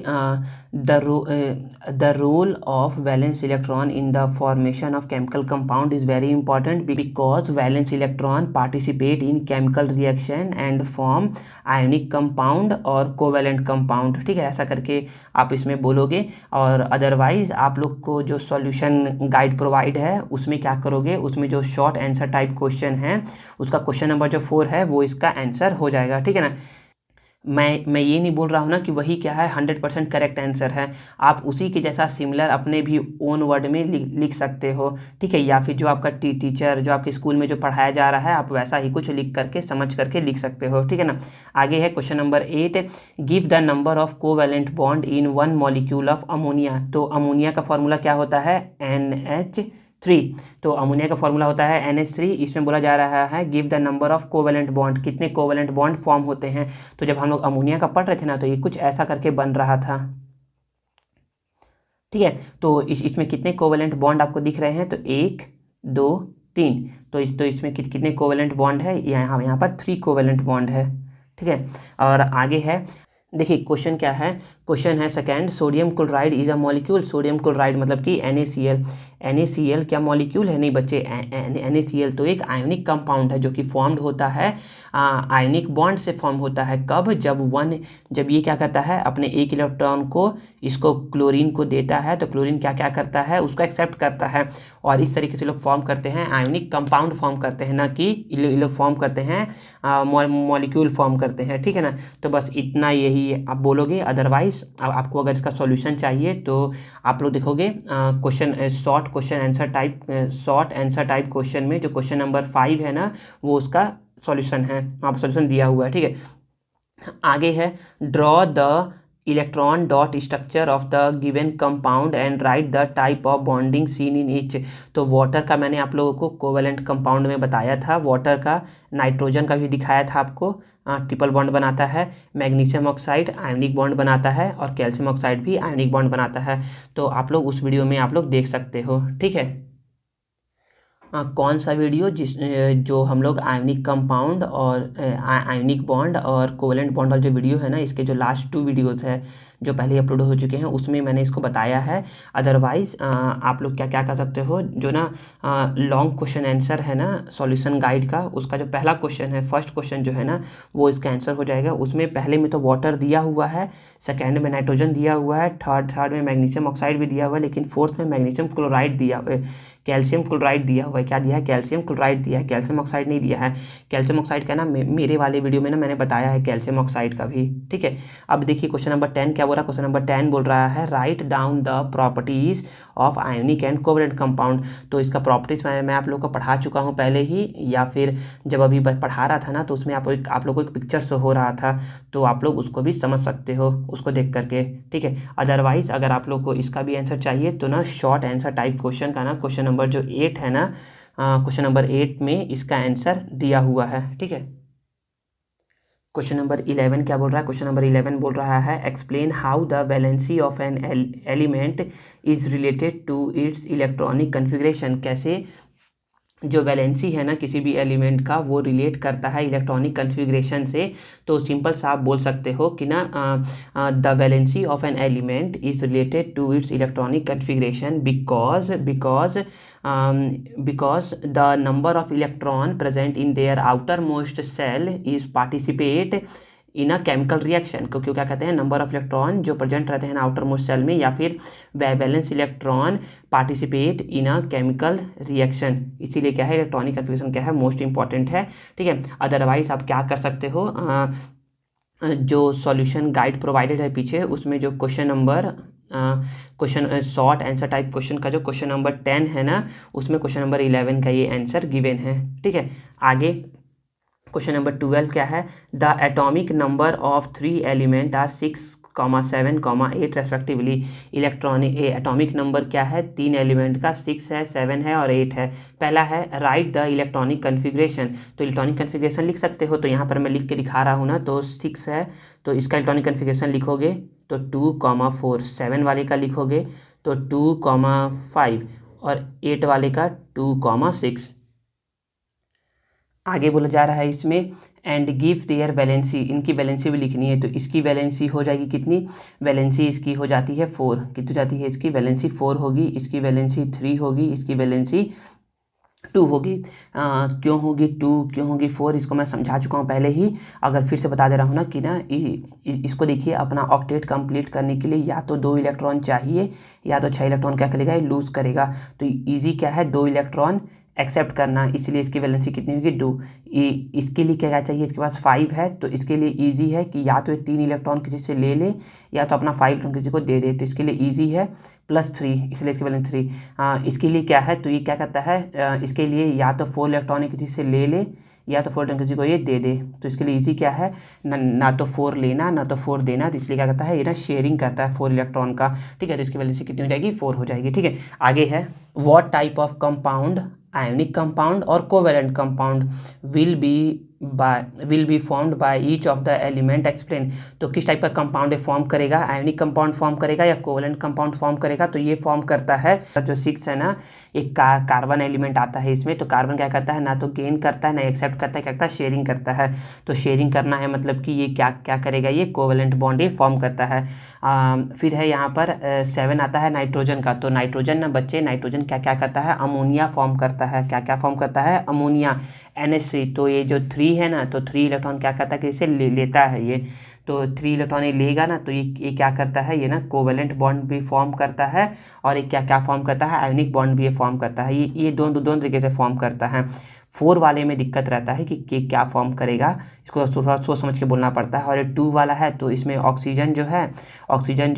the role of valence electron in the formation of chemical compound is very important because valence electron participate in chemical reaction and form ionic compound और कोवैलेंट कंपाउंड। ठीक है, ऐसा करके आप इसमें बोलोगे। और अदरवाइज आप लोग को जो सॉल्यूशन गाइड प्रोवाइड है उसमें क्या करोगे, उसमें जो शॉर्ट आंसर टाइप क्वेश्चन है उसका क्वेश्चन नंबर जो 4 है वो इसका आंसर हो जाएगा। ठीक है ना, मैं ये नहीं बोल रहा हूँ ना कि वही क्या है 100% करेक्ट आंसर है, आप उसी के जैसा सिमिलर अपने भी ओन वर्ड में लिख सकते हो। ठीक है, या फिर जो आपका टीचर जो आपके स्कूल में जो पढ़ाया जा रहा है आप वैसा ही कुछ लिख करके समझ करके लिख सकते हो। ठीक है ना, आगे है question number 8, give the number of covalent bond in 1 molecule of ammonia. तो अमोनिया का फॉर्मूला क्या होता है, NH3। तो अमोनिया का फॉर्मूला होता है NH3। इसमें बोला जा रहा है give the number of covalent bond, कितने कोवैलेंट बॉन्ड फॉर्म होते हैं। तो जब हम लोग अमोनिया का पढ़ रहे थे ना, तो ये कुछ ऐसा करके बन रहा था। ठीक है, तो इसमें कितने कोवैलेंट बॉन्ड आपको दिख रहे हैं, तो 1 2 3। तो इसमें कितने कोवैलेंट बॉन्ड है, यहाँ पर 3 कोवैलेंट बॉन्ड है। ठीक है, और आगे है, देखिए क्वेश्चन क्या है, क्वेश्चन है second, sodium chloride is a molecule. Sodium chloride मतलब कि NaCl। NaCl क्या मॉलिक्यूल है, नहीं बच्चे, NaCl तो एक आयोनिक कंपाउंड है जो कि फॉर्म्ड होता है आयोनिक बॉन्ड से फॉर्म होता है। कब, जब ये क्या करता है अपने एक इलेक्ट्रॉन को इसको क्लोरीन को देता है, तो क्लोरीन क्या क्या करता है उसको एक्सेप्ट करता है, और इस तरीके से लोग फॉर्म करते हैं आयोनिक कंपाउंड फॉर्म करते हैं, ना कि ये लोग फॉर्म करते हैं मॉलिक्यूल फॉर्म करते हैं। ठीक है ना, तो बस इतना यही आप बोलोगे। अदरवाइज आपको अगर इसका सॉल्यूशन चाहिए तो आप लोग देखोगे question short answer type question में जो क्वेश्चन नंबर 5 है ना, वो उसका सॉल्यूशन है, वहाँ पर सॉल्यूशन दिया हुआ है। ठीक है, आगे है, draw the electron dot structure of the given compound and right the type of bonding seen in each. तो वाटर का मैंने आप लोगों को कोवैलेंट कंपाउंड में बताया था, वाटर का, नाइट्रोजन का भी दिखाया था आपको, ट्रिपल बॉन्ड बनाता है, मैग्नीशियम ऑक्साइड आयोनिक बॉन्ड बनाता है, और कैल्शियम ऑक्साइड भी आयोनिक बॉन्ड बनाता है। तो आप लोग उस वीडियो में आप लोग देख सकते हो। ठीक है, कौन सा वीडियो, जो हम लोग आयोनिक कंपाउंड और आयोनिक बॉन्ड और कोवैलेंट बॉन्ड वाला जो वीडियो है ना, इसके जो लास्ट 2 वीडियोज़ है जो पहले अपलोड हो चुके हैं उसमें मैंने इसको बताया है। अदरवाइज़ आप लोग क्या क्या कर सकते हो, जो ना लॉन्ग क्वेश्चन आंसर है ना सॉल्यूशन गाइड का, उसका जो पहला क्वेश्चन है, फर्स्ट क्वेश्चन जो है ना वो इसका आंसर हो जाएगा। उसमें पहले में तो वाटर दिया हुआ है, सेकेंड में नाइट्रोजन दिया हुआ है, थर्ड में मैग्नीशियम ऑक्साइड भी दिया हुआ है, लेकिन फोर्थ में मैग्नीशियम क्लोराइड दिया हुआ है, कैल्शियम क्लोराइड दिया हुआ है। क्या दिया है? कैल्शियम क्लोराइड दिया है, कैल्शियम ऑक्साइड नहीं दिया है। कैल्शियम ऑक्साइड का ना मेरे वाले वीडियो में ना मैंने बताया है कैल्शियम ऑक्साइड का भी, ठीक है। अब देखिए क्वेश्चन नंबर 10 क्या बोल रहा है। क्वेश्चन नंबर 10 बोल रहा है write down the properties of ionic and covalent compound. तो इसका प्रॉपर्टीज मैं आप लोग को पढ़ा चुका हूँ पहले ही, या फिर जब अभी पढ़ा रहा था ना तो उसमें आप लोग को एक पिक्चर शो हो रहा था, तो आप लोग उसको भी समझ सकते हो उसको देख करके, ठीक है। अदरवाइज अगर आप लोग को इसका भी आंसर चाहिए तो ना शॉर्ट आंसर टाइप क्वेश्चन का ना क्वेश्चन नंबर जो 8 है ना, क्वेश्चन नंबर 8 में इसका आंसर दिया हुआ है, ठीक है। क्वेश्चन नंबर 11 क्या बोल रहा है। क्वेश्चन नंबर 11 बोल रहा है explain how the valency of an element is related to its electronic configuration. कैसे जो वैलेंसी है ना किसी भी एलिमेंट का वो रिलेट करता है इलेक्ट्रॉनिक कन्फिग्रेशन से। तो सिंपल सा आप बोल सकते हो कि ना the valency of an element is related to its electronic configuration because the number of electron present in their outermost shell is participate in a chemical reaction. क्योंकि क्या कहते हैं, नंबर ऑफ इलेक्ट्रॉन जो प्रेजेंट रहते हैं outer most shell में, या फिर valence electron participate in a chemical reaction, इसीलिए क्या है इलेक्ट्रॉनिक कन्फिग्रेशन क्या है मोस्ट इंपॉर्टेंट है, ठीक है। अदरवाइज आप क्या कर सकते हो, जो सॉल्यूशन गाइड प्रोवाइडेड है पीछे उसमें जो question short answer type question का जो क्वेश्चन नंबर 10 है ना, उसमें क्वेश्चन नंबर 11 का ये आंसर गिवन है, ठीक है। आगे क्वेश्चन नंबर 12 क्या है। The atomic number of 3 element are 6, 7, 8 respectively. Electronic atomic number क्या है 3 एलिमेंट का, 6 है, 7 है और 8 है। पहला है राइट द इलेक्ट्रॉनिक कन्फिग्रेशन। तो इलेक्ट्रॉनिक कन्फिग्रेशन लिख सकते हो, तो यहाँ पर मैं लिख के दिखा रहा हूँ ना, तो 6 है तो इसका इलेक्ट्रॉनिक कन्फिग्रेशन लिखोगे तो 2, 4, 7 वाले का लिखोगे तो 2, 5 और 8 वाले का 2, 6। आगे बोला जा रहा है इसमें एंड गिव देयर वैलेंसी, इनकी वैलेंसी भी लिखनी है। तो इसकी वैलेंसी हो जाएगी कितनी, वैलेंसी इसकी हो जाती है 4। कितनी हो जाती है इसकी वैलेंसी 4 होगी, इसकी वैलेंसी 3 होगी, इसकी वैलेंसी 2 होगी। क्यों होगी 2, क्यों होगी 4, इसको मैं समझा चुका हूँ पहले ही। अगर फिर से बता दे रहा हूँ ना कि ना इसको देखिए, अपना ऑक्टेट कंप्लीट करने के लिए या तो 2 इलेक्ट्रॉन चाहिए या तो 6 इलेक्ट्रॉन क्या करेगा, ये लूज़ करेगा। तो ईजी क्या है 2 इलेक्ट्रॉन एक्सेप्ट करना, इसलिए इसकी वैलेंसी कितनी होगी 2। इसके लिए क्या चाहिए, इसके पास 5 है, तो इसके लिए इजी है कि या तो ये 3 इलेक्ट्रॉन किसी से ले ले या तो अपना 5 इलेक्ट्रॉन किसी को दे दे, तो इसके लिए इजी है +3, इसलिए इसकी वैलेंसी 3। इसके लिए क्या है, तो ये क्या करता है, इसके लिए या तो 4 इलेक्ट्रॉन किसी से ले ले या तो 4 इलेक्ट्रॉन किसी को ये दे दे। तो इसके लिए इजी क्या है, ना तो 4 लेना ना तो 4 देना, तो इसलिए क्या करता है ये ना शेयरिंग करता है 4 इलेक्ट्रॉन का, ठीक है। तो इसकी वैलेंसी कितनी हो जाएगी 4 हो जाएगी, ठीक है। आगे है what type of compound, ionic compound और covalent compound will be formed by each of the element explain. तो किस टाइप का कंपाउंड फॉर्म करेगा, आयोनिक कंपाउंड फॉर्म करेगा या कोवेलेंट कंपाउंड फॉर्म करेगा। तो ये फॉर्म करता है जो 6 है ना, एक कार्बन एलिमेंट आता है इसमें। तो कार्बन क्या करता है, ना तो गेन करता है ना एक्सेप्ट करता है, क्या करता है शेयरिंग करता है। तो शेयरिंग करना है मतलब कि ये क्या करेगा, ये कोवेलेंट बॉन्ड ये फॉर्म करता है। फिर है यहाँ पर 7 आता है नाइट्रोजन का। तो नाइट्रोजन ना बच्चे, नाइट्रोजन क्या करता है, अमोनिया फॉर्म करता है। क्या फॉर्म करता है, अमोनिया NH3। तो ये जो 3 है ना, तो 3 इलेक्ट्रॉन क्या करता है कि इसे लेता है ये, तो 3 इलेक्ट्रॉन ये लेगा ना, तो ये क्या करता है, ये ना कोवेलेंट बॉन्ड भी फॉर्म करता है और ये क्या फॉर्म करता है, आयोनिक बॉन्ड भी ये फॉर्म करता है। ये दोनों तरीके से फॉर्म करता है। 4 वाले में दिक्कत रहता है कि क्या फॉर्म करेगा, इसको थोड़ा सोच समझ के बोलना पड़ता है। और ये 2 वाला है तो इसमें ऑक्सीजन जो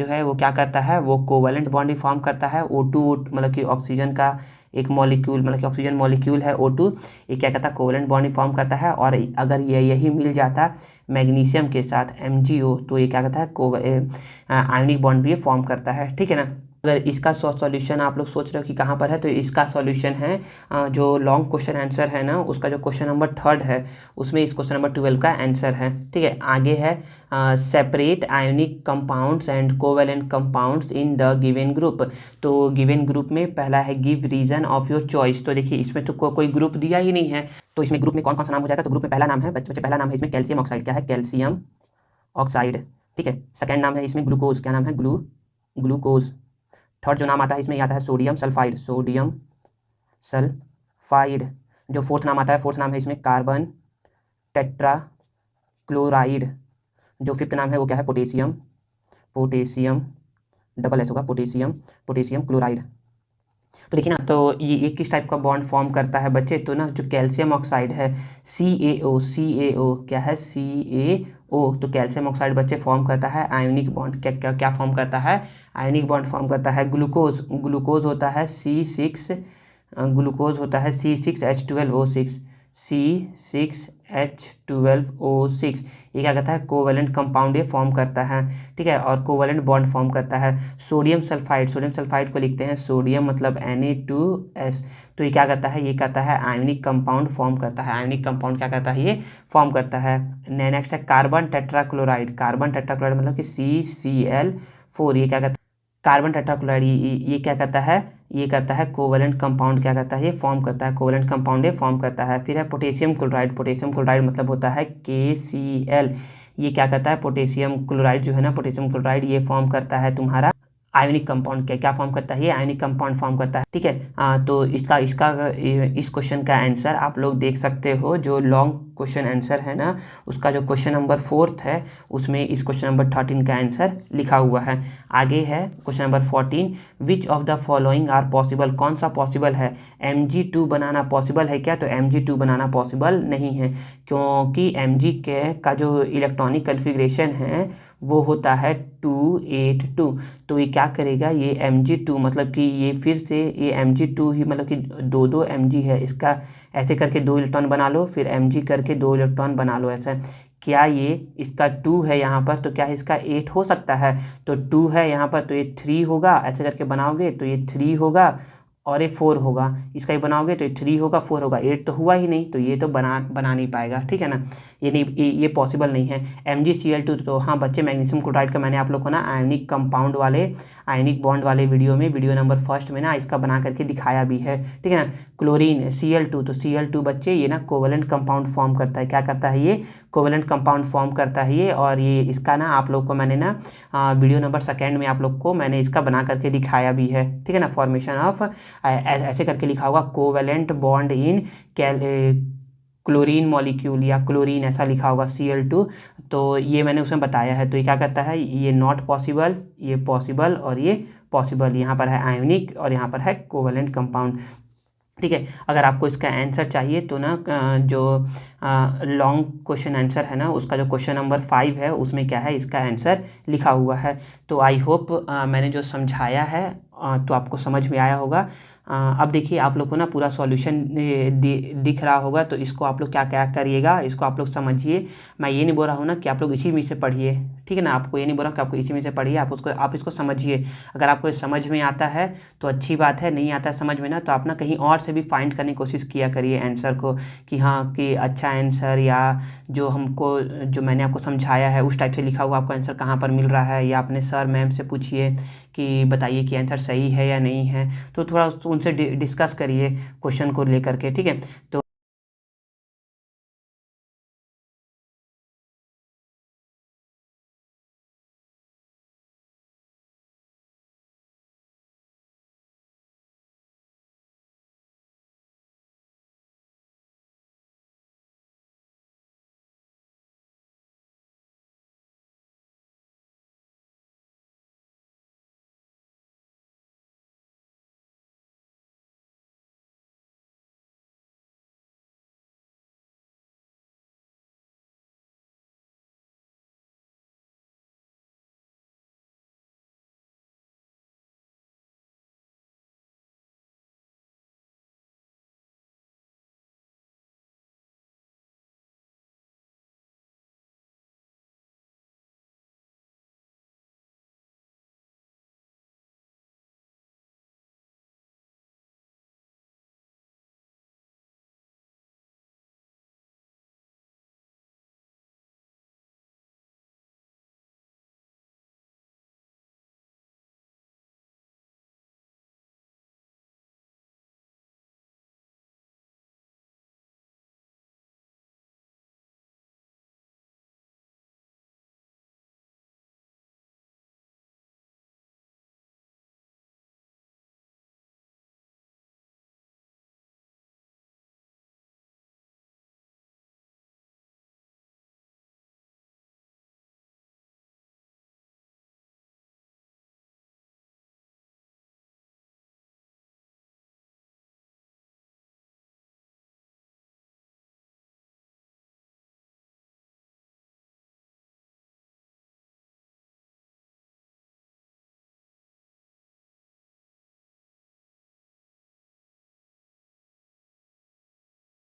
है वो क्या करता है, वो कोवेलेंट बॉन्ड भी फॉर्म करता है। O2 मतलब कि ऑक्सीजन का एक मॉलिक्यूल, मतलब कि ऑक्सीजन मॉलिक्यूल है O2, ये क्या करता है कोवेलेंट बॉन्ड फॉर्म करता है। और अगर यही मिल जाता मैग्नीशियम के साथ MgO, तो ये क्या करता है आयोनिक बॉन्ड भी फॉर्म करता है, ठीक है ना। अगर इसका सॉल्यूशन आप लोग सोच रहे हो कि कहाँ पर है, तो इसका सॉल्यूशन है जो लॉन्ग क्वेश्चन आंसर है ना, उसका जो क्वेश्चन नंबर 3 है उसमें इस क्वेश्चन नंबर 12 का आंसर है, ठीक है। आगे है separate ionic compounds and covalent compounds in the given group. तो गिवन ग्रुप में पहला है give reason of your choice. तो देखिए इसमें तो कोई ग्रुप दिया ही नहीं है, तो इसमें ग्रुप में कौन कौन सा नाम हो जाएगा। तो ग्रुप में पहला नाम है बच्चे पहला नाम है इसमें कैल्शियम ऑक्साइड। क्या है, कैल्शियम ऑक्साइड, ठीक है। सेकेंड नाम है इसमें ग्लूकोज, क्या नाम है, ग्लूकोज। थर्ड जो नाम आता है इसमें आता है सोडियम सल्फाइड, सोडियम सल्फाइड। जो फोर्थ नाम आता है, फोर्थ नाम है इसमें कार्बन टेट्रा क्लोराइड। जो फिफ्थ नाम है वो क्या है, पोटेशियम, पोटेशियम डबल एस होगा, पोटेशियम, पोटेशियम क्लोराइड। तो देखिए ना, तो ये किस टाइप का बॉन्ड फॉर्म करता है बच्चे, तो ना जो कैल्शियम ऑक्साइड है CaO, CaO क्या है, CaO, तो कैल्शियम ऑक्साइड बच्चे फॉर्म करता है आयोनिक बॉन्ड। क्या क्या क्या फॉर्म करता है, आयोनिक बॉन्ड फॉर्म करता है। ग्लूकोज, ग्लूकोज होता है C6, ग्लूकोज होता है C6H12O6, C6H12O6। ये क्या कहता है, कोवेलेंट कंपाउंड ये फॉर्म करता है, ठीक है, और कोवेलेंट बॉन्ड फॉर्म करता है। सोडियम सल्फाइड, सोडियम सल्फाइड को लिखते हैं सोडियम मतलब Na2S। तो ये क्या करता है, ये कहता है आयोनिक कंपाउंड फॉर्म करता है, आयोनिक कंपाउंड क्या करता है, ये फॉर्म करता है। नेक्स्ट है कार्बन टेट्राक्लोराइड, कार्बन टेट्राक्लोराइड मतलब कि CCl4। ये क्या करता है, कार्बन टेट्राक्लोराइड, ये क्या करता है, ये करता है कोवेलेंट कंपाउंड, क्या करता है, ये फॉर्म करता है, कोवेलेंट कंपाउंड ये फॉर्म करता है। फिर है पोटेशियम क्लोराइड, पोटेशियम क्लोराइड मतलब होता है KCl। ये क्या करता है, पोटेशियम क्लोराइड जो है ना, पोटेशियम क्लोराइड ये फॉर्म करता है तुम्हारा आयोनिक कंपाउंड। क्या क्या फॉर्म करता है, ये आयोनिक कंपाउंड फॉर्म करता है, ठीक है। तो इसका इसका इस क्वेश्चन का आंसर आप लोग देख सकते हो, जो लॉन्ग क्वेश्चन आंसर है ना, उसका जो क्वेश्चन नंबर 4 है उसमें इस क्वेश्चन नंबर 13 का आंसर लिखा हुआ है। आगे है question number 14, which of the following are possible, कौन सा पॉसिबल है, Mg2 बनाना पॉसिबल है क्या, तो Mg2 बनाना पॉसिबल नहीं है, क्योंकि Mg के का जो इलेक्ट्रॉनिक कन्फिग्रेशन है वो होता है 282। तो ये क्या करेगा, ये Mg2 मतलब कि ये फिर से ये Mg2 ही मतलब कि दो दो Mg है, इसका ऐसे करके 2 इलेक्ट्रॉन बना लो, फिर Mg करके 2 इलेक्ट्रॉन बना लो ऐसा। क्या ये इसका 2 है यहाँ पर, तो क्या इसका 8 हो सकता है, तो 2 है यहाँ पर तो ये 3 होगा, ऐसे करके बनाओगे तो ये 3 होगा और ये 4 होगा। इसका ही बनाओगे तो ये 3 होगा 4 होगा, 8 तो हुआ ही नहीं, तो ये तो बना नहीं पाएगा, ठीक है ना, ये नहीं, ये पॉसिबल नहीं है। MgCl2, तो हाँ बच्चे मैग्नीशियम क्लोराइड का मैंने आप लोग को ना आयनिक कंपाउंड वाले, आयनिक बॉन्ड वाले वीडियो में, वीडियो नंबर 1 में ना इसका बना करके दिखाया भी है, ठीक है ना। क्लोरीन Cl2, तो Cl2 बच्चे ये ना कोवेलेंट कंपाउंड फॉर्म करता है, क्या करता है, ये कोवेलेंट कंपाउंड फॉर्म करता है ये। और ये इसका ना आप लोग को मैंने ना वीडियो नंबर 2 में आप लोग को मैंने इसका बना करके दिखाया भी है, ठीक है ना। फॉर्मेशन ऑफ ऐसे करके लिखा होगा, covalent bond in chlorine molecule या क्लोरीन ऐसा लिखा होगा Cl2। तो ये मैंने उसमें बताया है। तो ये क्या करता है, ये नॉट पॉसिबल, ये पॉसिबल और ये पॉसिबल, यहाँ पर है आयोनिक और यहाँ पर है कोवेलेंट कंपाउंड, ठीक है। अगर आपको इसका आंसर चाहिए तो ना जो लॉन्ग क्वेश्चन आंसर है ना, उसका जो क्वेश्चन नंबर 5 है उसमें क्या है, इसका आंसर लिखा हुआ है। तो आई होप मैंने जो समझाया है तो आपको समझ में आया होगा। अब देखिए आप लोग को ना पूरा सॉल्यूशन दिख रहा होगा, तो इसको आप लोग क्या क्या करिएगा, इसको आप लोग समझिए। मैं ये नहीं बोल रहा हूँ ना कि आप लोग इसी में से पढ़िए, ठीक है ना, आपको ये नहीं बोल रहा कि आपको इसी में से पढ़िए, आप इसको समझिए। अगर आपको समझ में आता है तो अच्छी बात है, नहीं आता है समझ में ना, तो आप ना कहीं और से भी फाइंड करने की कोशिश किया करिए आंसर को, कि हाँ कि अच्छा आंसर या जो हमको जो मैंने आपको समझाया है उस टाइप से लिखा हुआ आपको आंसर कहाँ पर मिल रहा है, या अपने सर मैम से पूछिए कि बताइए कि आंसर सही है या नहीं है। तो थोड़ा उनसे डिस्कस करिए क्वेश्चन को लेकर के, ठीक है। तो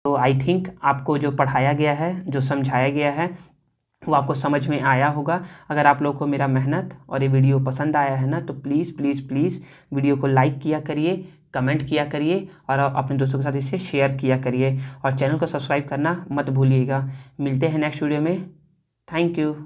तो आई थिंक आपको जो पढ़ाया गया है, जो समझाया गया है, वो आपको समझ में आया होगा। अगर आप लोग को मेरा मेहनत और ये वीडियो पसंद आया है ना, तो प्लीज़ प्लीज़ प्लीज़ वीडियो को लाइक किया करिए, कमेंट किया करिए और अपने दोस्तों के साथ इसे शेयर किया करिए और चैनल को सब्सक्राइब करना मत भूलिएगा। मिलते हैं नेक्स्ट वीडियो में। Thank you.